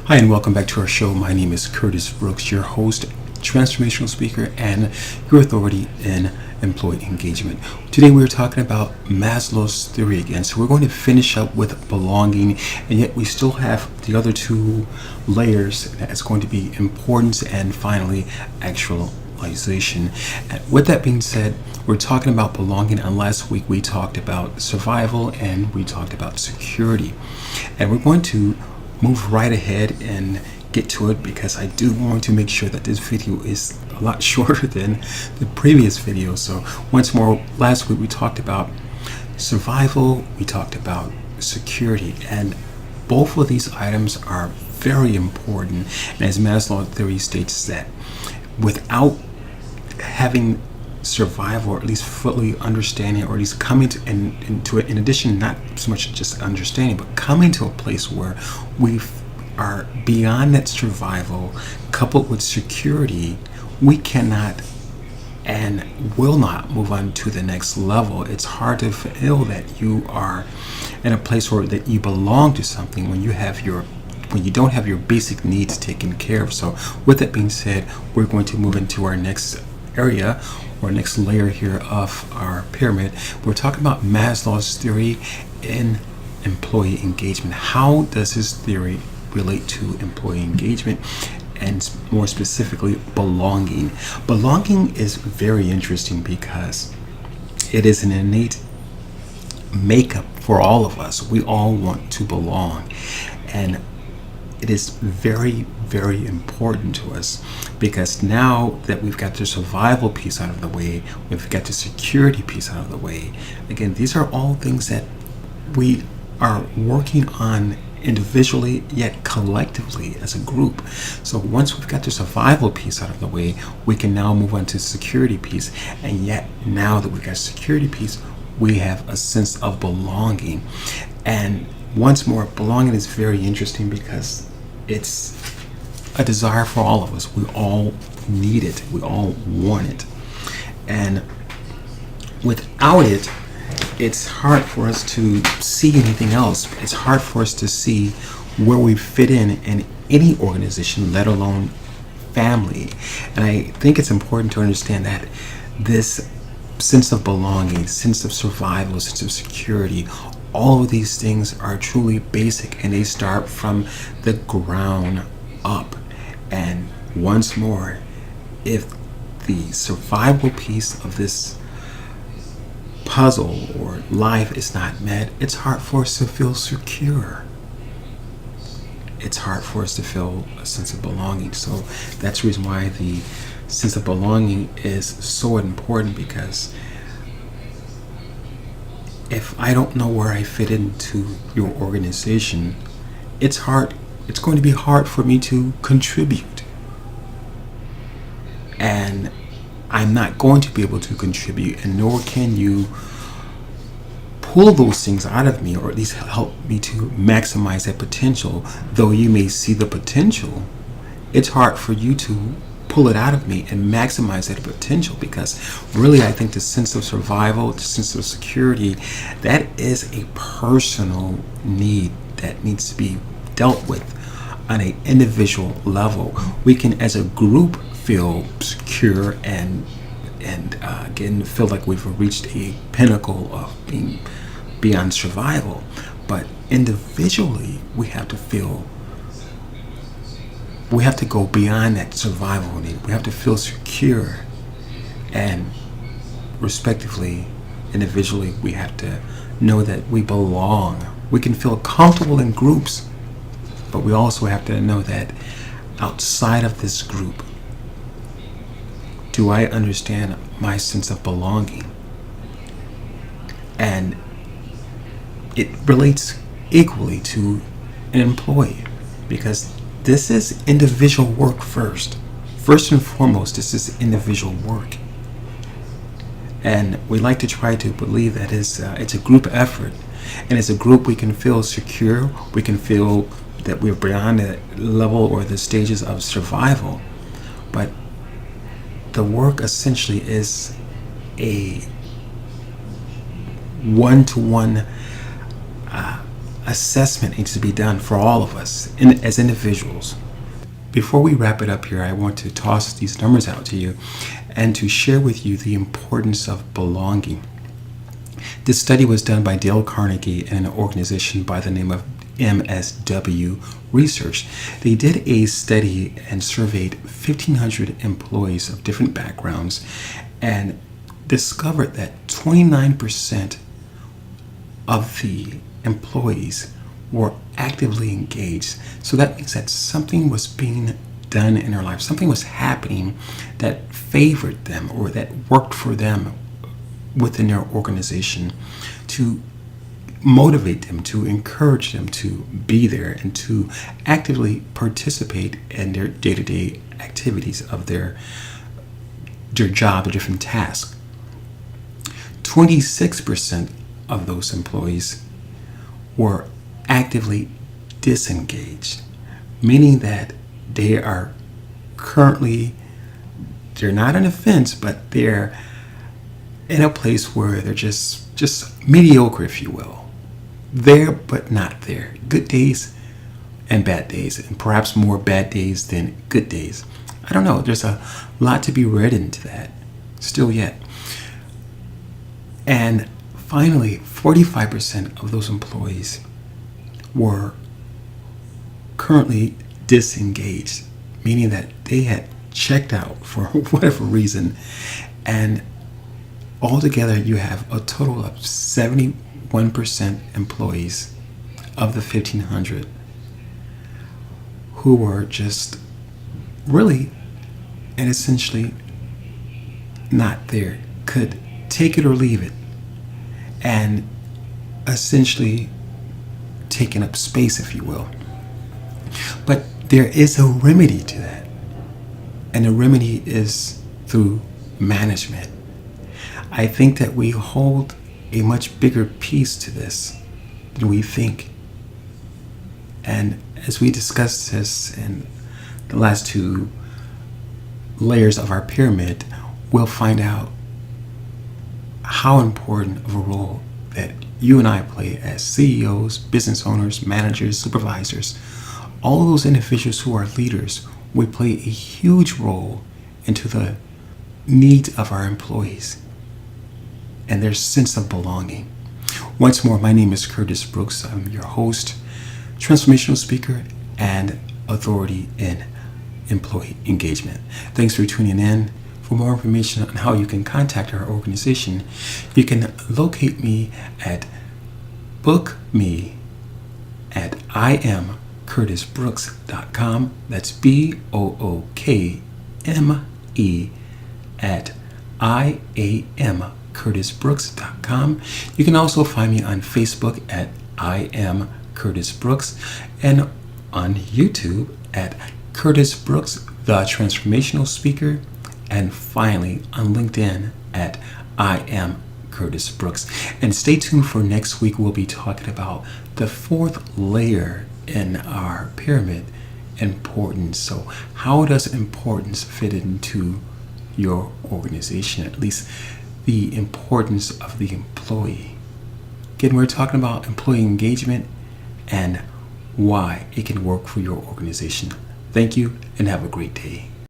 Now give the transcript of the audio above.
Hi, and welcome back to our show. My name is Curtis Brooks, your host, transformational speaker, and your authority in employee engagement. Today we're talking about Maslow's theory again. So we're going to finish up with belonging, and yet we still have the other two layers that's going to be importance and finally actualization. And with that being said, we're talking about belonging, and last week we talked about survival and we talked about security. And we're going to move right ahead and get to it because I do want to make sure that this video is a lot shorter than the previous video. So once more, last week we talked about survival, we talked about security, and both of these items are very important. And as Maslow theory states that without having survival, or at least fully understanding, or at least coming into it, in addition, not so much just understanding, but coming to a place where we are beyond that survival, coupled with security, we cannot and will not move on to the next level. It's hard to feel that you are in a place where that you belong to something when you don't have your basic needs taken care of. So with that being said, we're going to move into our next area or next layer here of our pyramid. We're talking about Maslow's theory in employee engagement. How does his theory relate to employee engagement, and more specifically belonging? Belonging is very interesting because it is an innate makeup for all of us. We all want to belong, and it is very, very important to us because now that we've got the survival piece out of the way, we've got the security piece out of the way. Again, these are all things that we are working on individually yet collectively as a group. So once we've got the survival piece out of the way, we can now move on to the security piece. And yet now that we've got security piece, we have a sense of belonging. And once more, belonging is very interesting because it's a desire for all of us. We all need it. We all want it. And without it, it's hard for us to see anything else. It's hard for us to see where we fit in any organization, let alone family. And I think it's important to understand that this sense of belonging, sense of survival, sense of security, all of these things are truly basic, and they start from the ground up. And once more, if the survival piece of this puzzle or life is not met, it's hard for us to feel secure. It's hard for us to feel a sense of belonging. So that's the reason why the sense of belonging is so important, because if I don't know where I fit into your organization, it's going to be hard for me to contribute. And I'm not going to be able to contribute, and nor can you pull those things out of me, or at least help me to maximize that potential. Though you may see the potential, it's hard for you to pull it out of me and maximize that potential, because really I think the sense of survival, the sense of security, that is a personal need that needs to be dealt with on an individual level. We can as a group feel secure and again feel like we've reached a pinnacle of being beyond survival, but individually we have to go beyond that survival need. We have to feel secure, and respectively, individually, we have to know that we belong. We can feel comfortable in groups, but we also have to know that outside of this group, do I understand my sense of belonging? And it relates equally to an employee, because this is individual work first. First and foremost, this is individual work. And we like to try to believe that it's a group effort. And as a group, we can feel secure. We can feel that we're beyond the level or the stages of survival. But the work essentially is a one-to-one assessment needs to be done for all of us as individuals. Before we wrap it up here, I want to toss these numbers out to you and to share with you the importance of belonging. This study was done by Dale Carnegie and an organization by the name of MSW Research. They did a study and surveyed 1,500 employees of different backgrounds and discovered that 29% of the employees were actively engaged. So that means that something was being done in their life, something was happening that favored them or that worked for them within their organization to motivate them, to encourage them to be there and to actively participate in their day-to-day activities of their job, their different tasks. 26% of those employees were actively disengaged, meaning that they are currently, they're not on the fence, but they're in a place where they're just mediocre, if you will. There, but not there. Good days and bad days, and perhaps more bad days than good days. I don't know. There's a lot to be read into that still yet. And finally, 45% of those employees were currently disengaged, meaning that they had checked out for whatever reason. And altogether, you have a total of 71% employees of the 1,500 who were just really and essentially not there, could take it or leave it, and essentially taking up space, if you will. But there is a remedy to that, and the remedy is through management. I think that we hold a much bigger piece to this than we think. And as we discussed this in the last two layers of our pyramid, we'll find out how important of a role that you and I play as CEOs, business owners, managers, supervisors. All those individuals who are leaders, we play a huge role into the needs of our employees and their sense of belonging. Once more, my name is Curtis Brooks. I'm your host, transformational speaker, and authority in employee engagement. Thanks for tuning in. For more information on how you can contact our organization, you can locate me at bookme at iamcurtisbrooks.com. That's BOOKME at iamcurtisbrooks.com. You can also find me on Facebook at I Am Curtis Brooks and on YouTube at Curtis Brooks, the Transformational Speaker, and finally on LinkedIn at I Am Curtis Brooks. And stay tuned for next week. We'll be talking about the fourth layer in our pyramid, importance. So how does importance fit into your organization, at least the importance of the employee? Again, we're talking about employee engagement and why it can work for your organization. Thank you and have a great day.